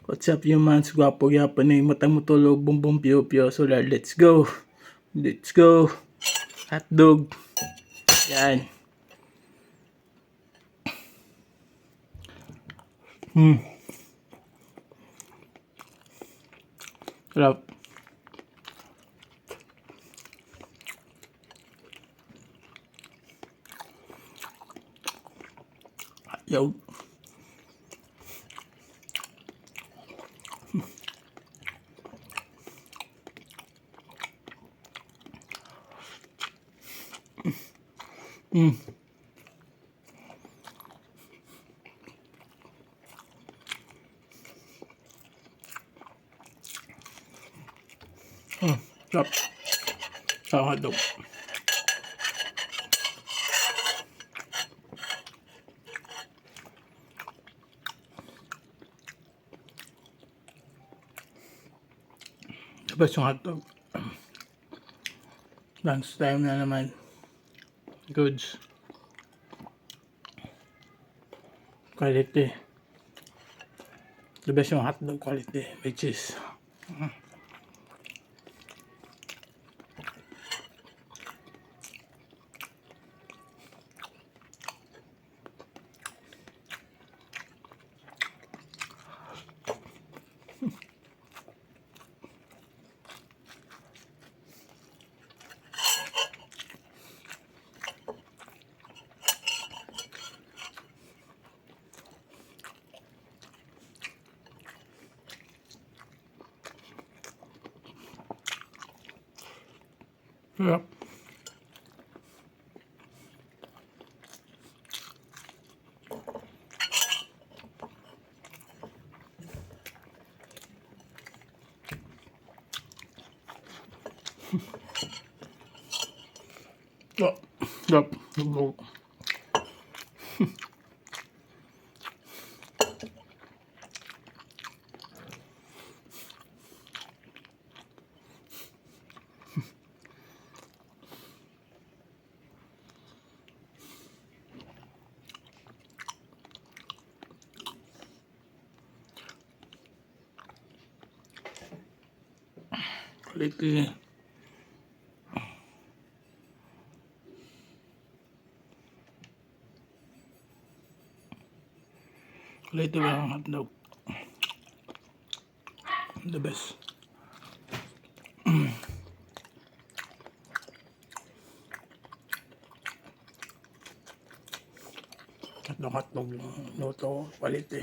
What's up humans? Gwapo yapon na yung matang mutulog. Bum bum piyo piyo. Solar, let's go. Let's go. Hotdog. Yan. Sarap. Yo. Sarap. Sa hotdog. Tapos yung hotdog. Lunch time na naman. Goods. Quality. The best yung hotdog quality. With cheese. Sarap. Sarap. Sarap. Quality. Quality ba ang hotdog? The best. Hotdog luto. Quality.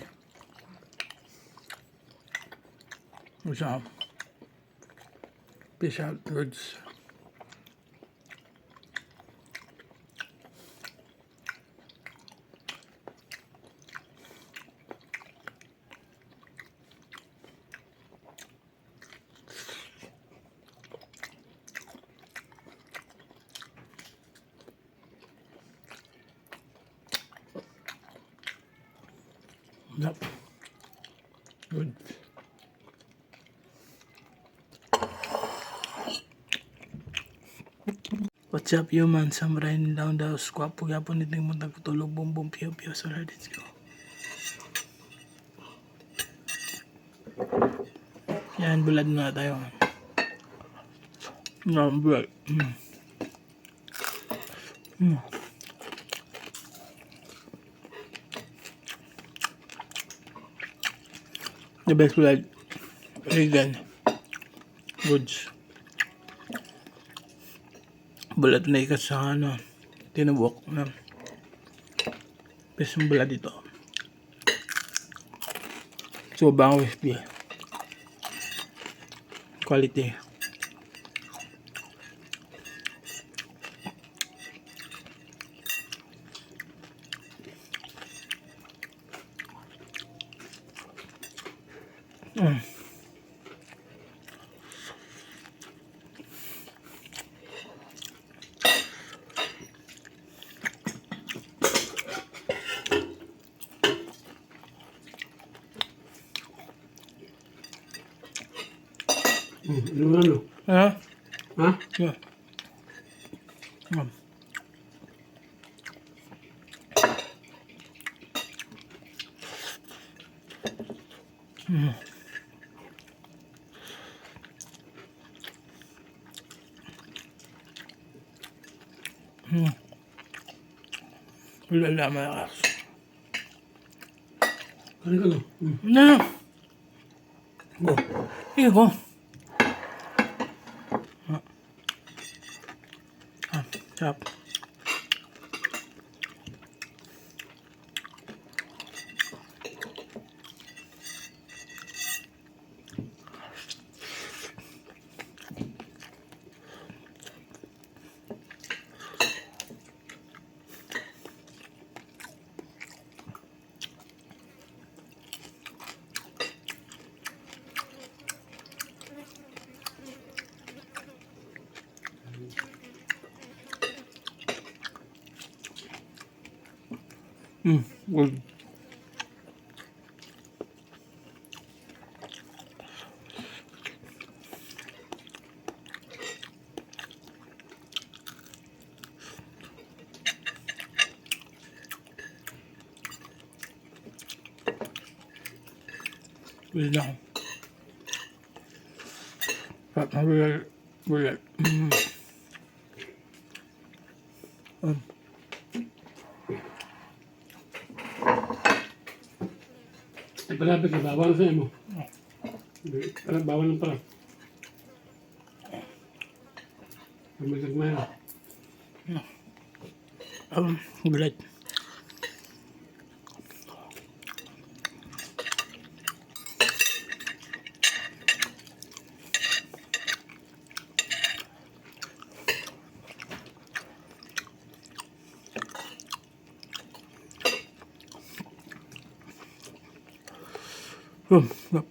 Masarap. Special goods. Yep. Good. What's up humans? Samurai down daw. Gwapo yapon nito yung muntag kutulog. Bum bum piyo piyo. Solar, let's go. Yan, bulad na tayo. Yan, bulad. The best bulad. Vegan. Goods. Bulad na ikat sa tinubok na. Best yung bulad dito. So, bang whiskey. Quality. Ano? Ha? Ha? Yeah. Wala malakas. Kali ka lang. Na. Go. Here go. Sarap. Good. Wait lang. Sarap na bulal. Ay, palapit na. Bawal sa'yo mo. Parang bawal lang pala. Magmagmay na. Bulal. Sarap.